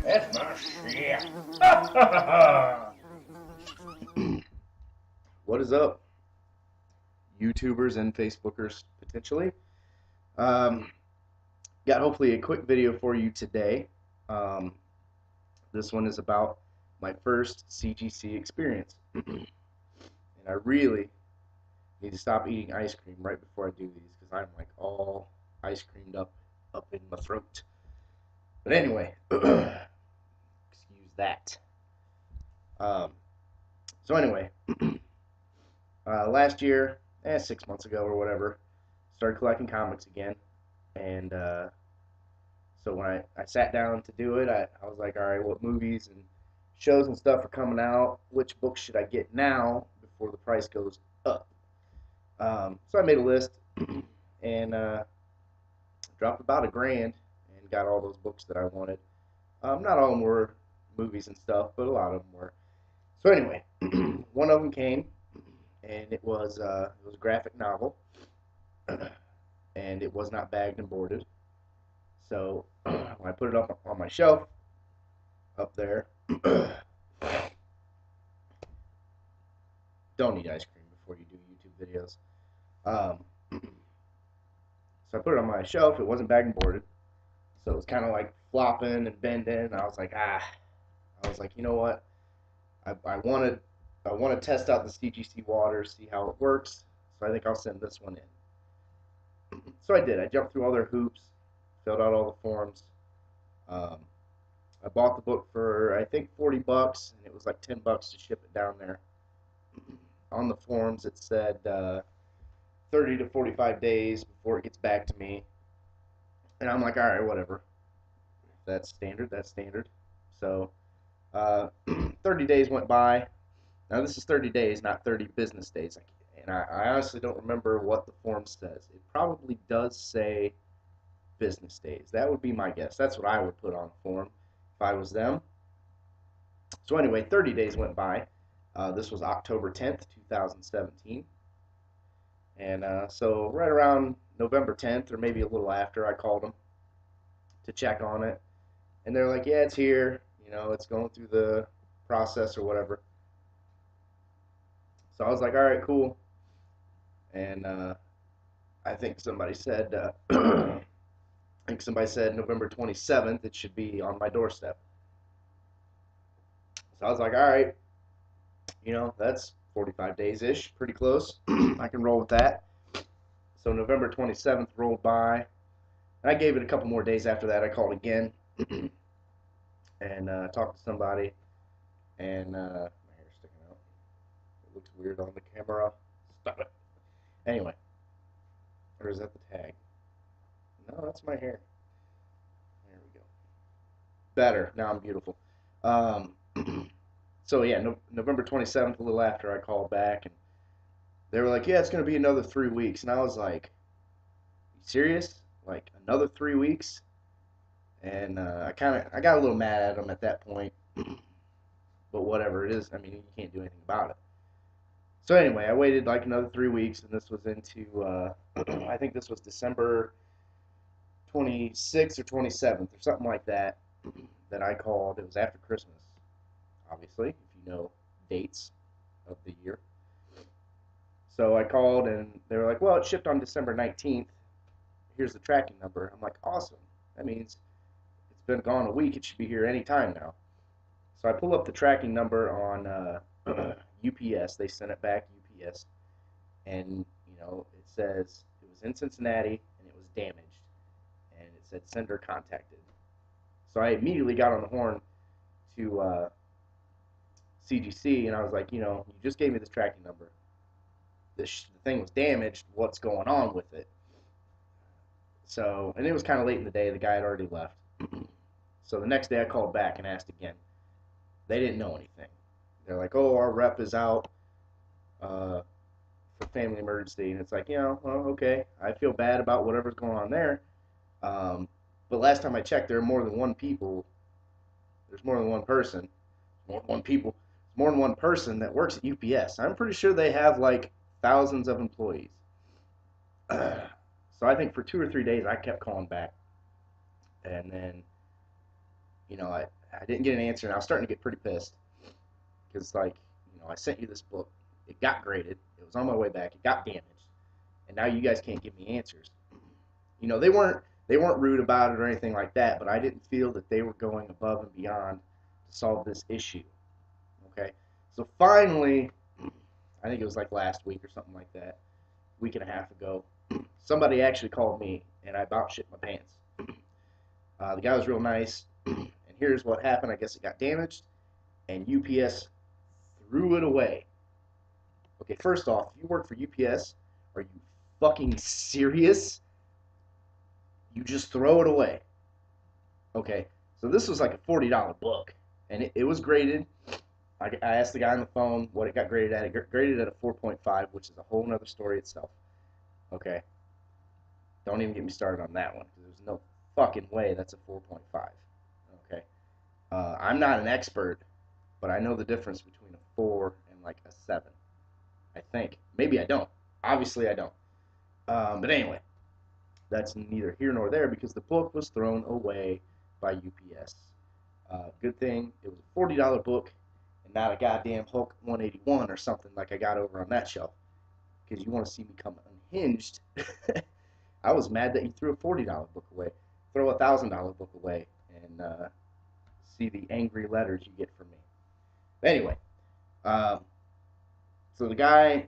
That's my shit. What is up, YouTubers and Facebookers potentially? Um, got hopefully a quick video for you today. Um, this one is about my first CGC experience, and I really need to stop eating ice cream right before I do these because I'm like all ice creamed up in my throat. But anyway, excuse that. Um, so anyway, last year, 6 months ago or whatever, started collecting comics again. And so when I sat down to do it, I was like, all right, what movies and shows and stuff are coming out? Which books should I get now before the price goes up? So I made a list and dropped about $1,000 and got all those books that I wanted. Not all of them were movies and stuff, but a lot of them were. So anyway, one of them came, and it was a graphic novel, and it was not bagged and boarded. So when I put it up on my shelf up there, don't eat ice cream before you do YouTube videos. Um, so I put it on my shelf. It wasn't bagged and boarded, so it was kind of like flopping and bending. I was like, I was like, you know what? I wanted I want to test out the CGC water, see how it works. So I think I'll send this one in. So I did. I jumped through all their hoops, filled out all the forms. Um, I bought the book for I think $40, and it was like $10 to ship it down there. On the forms, it said 30 to 45 days before it gets back to me, and I'm like, all right, whatever. That's standard. That's standard. So 30 days went by. Now this is 30 days, not 30 business days. And I honestly don't remember what the form says. It probably does say business days. That would be my guess. That's what I would put on the form if I was them. So anyway, 30 days went by. This was October 10th, 2017. And so right around November 10th, or maybe a little after, I called them to check on it. And they're like, yeah, it's here. You know, it's going through the process or whatever. So I was like, all right, cool. And I think somebody said, I think somebody said November 27th, it should be on my doorstep. So I was like, all right, you know, that's 45 days ish, pretty close. I can roll with that. So November 27th rolled by, and I gave it a couple more days after that. I called again and talked to somebody, and my hair's sticking out. It looks weird on the camera. Stop it. Anyway, or is that the tag? No, that's my hair. There we go. Better. Now I'm beautiful. Um, so yeah, November 27th, a little after I called back, and they were like, "Yeah, it's gonna be another 3 weeks," and I was like, "You serious? Like another 3 weeks?" And I got a little mad at them at that point, but whatever it is, I mean, you can't do anything about it. So anyway, I waited like another 3 weeks, and this was into I think this was December 26th or 27th or something like that that I called. It was after Christmas, obviously, if you know dates of the year. So I called and they were like, well, it shipped on December 19th. Here's the tracking number. I'm like, awesome. That means it's been gone a week. It should be here any time now. So I pull up the tracking number on UPS. They sent it back UPS. And, you know, it says it was in Cincinnati and it was damaged. And it said sender contacted. So I immediately got on the horn to CGC and I was like, you know, you just gave me this tracking number. The thing was damaged. What's going on with it? So, and it was kind of late in the day. The guy had already left. So the next day I called back and asked again. They didn't know anything. They're like, oh, our rep is out for family emergency. And it's like, you know, well, okay. I feel bad about whatever's going on there. Um, but last time I checked, there are more than one people. There's more than one person. More than one people. More than one person that works at UPS. I'm pretty sure they have like thousands of employees. So I think for 2 or 3 days I kept calling back, and then I didn't get an answer, and I was starting to get pretty pissed because, like, I sent you this book. It got graded. It was on my way back. It got damaged, and now you guys can't give me answers. They weren't rude about it or anything like that, but I didn't feel that they were going above and beyond to solve this issue. Okay, so finally, I think it was like last week or something like that, week and a half ago, somebody actually called me, and I about shit my pants. The guy was real nice, and here's what happened. I guess it got damaged, and UPS threw it away. Okay, first off, if you work for UPS, are you fucking serious? You just throw it away. Okay, so this was like a $40 book, and it was graded. I asked the guy on the phone what it got graded at. It got graded at a 4.5, which is a whole nother story itself. Okay, don't even get me started on that one, because there's no fucking way that's a 4.5. Okay, I'm not an expert, but I know the difference between a 4 and like a 7. I think. Maybe I don't. Obviously, I don't. But anyway, that's neither here nor there because the book was thrown away by UPS. Good thing it was a $40 book and not a goddamn Hulk 181 or something like I got over on that shelf. Because you want to see me come unhinged. I was mad that you threw a $40 book away. Throw a $1,000 book away and see the angry letters you get from me. But anyway, um, so the guy,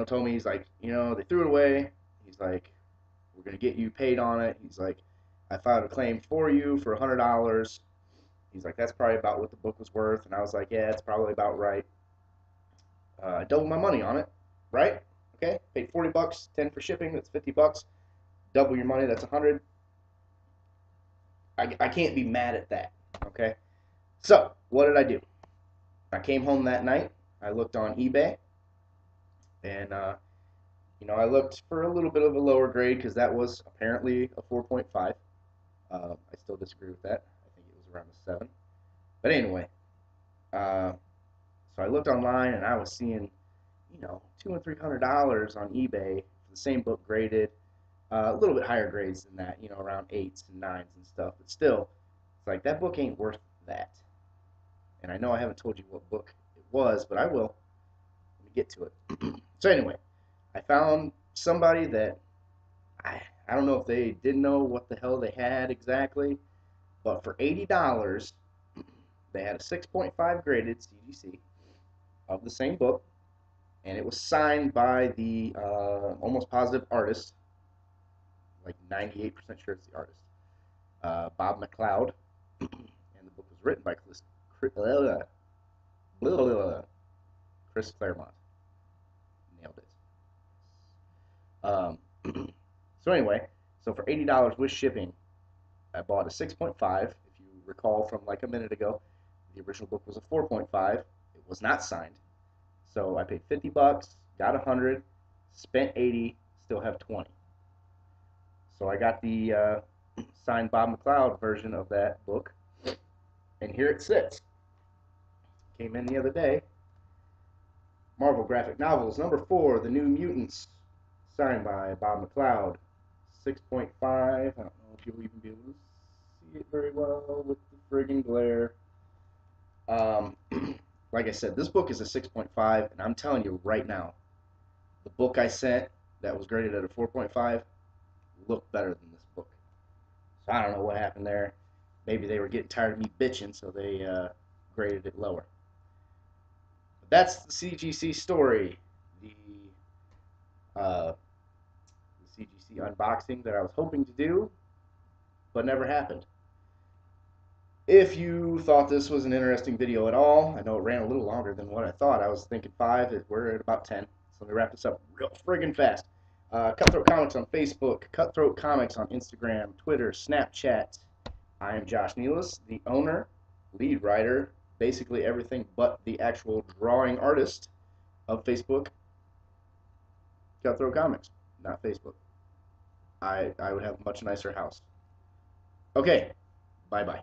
told me, he's like, they threw it away. He's like, we're gonna get you paid on it. He's like, I filed a claim for you for $100. He's like, that's probably about what the book was worth. And I was like, yeah, it's probably about right. I doubled my money on it, right? Okay, paid $40, 10 for shipping. That's $50. Double your money. That's 100. I can't be mad at that. Okay. So what did I do? I came home that night. I looked on eBay, and I looked for a little bit of a lower grade because that was apparently a 4.5. I still disagree with that. I think it was around a 7. But anyway, uh, so I looked online and I was seeing, $200 and $300 on eBay for the same book graded, a little bit higher grades than that, around 8s and 9s and stuff. But still, it's like that book ain't worth that. And I know I haven't told you what book it was, but I will. Let me get to it. So anyway, I found somebody that I don't know if they didn't know what the hell they had exactly, but for $80, they had a 6.5 graded CGC of the same book, and it was signed by the almost positive artist, like 98% sure it's the artist, Bob McLeod, and the book was written by Chris Claremont. Nailed it. Um, so anyway, so for $80 with shipping, I bought a 6.5. If you recall from like a minute ago, the original book was a 4.5. It was not signed. So I paid $50, got 100, spent 80, still have 20. So I got the signed Bob McLeod version of that book, and here it sits. Came in the other day. Marvel Graphic Novels #4, The New Mutants, signed by Bob McLeod. 6.5. I don't know if you'll even be able to see it very well with the friggin' glare. Um, like I said, this book is a 6.5, and I'm telling you right now, the book I sent that was graded at a 4.5 looked better than this book. So I don't know what happened there. Maybe they were getting tired of me bitching, so they graded it lower. But that's the CGC story. The CGC unboxing that I was hoping to do, but never happened. If you thought this was an interesting video at all, I know it ran a little longer than what I thought. I was thinking 5. We're at about 10. So let me wrap this up real friggin' fast. Cutthroat Comics on Facebook, Cutthroat Comics on Instagram, Twitter, Snapchat. I am Josh Nealis, the owner, lead writer, basically everything but the actual drawing artist of Facebook. Cutthroat Comics, not Facebook. I would have a much nicer house. Okay, bye-bye.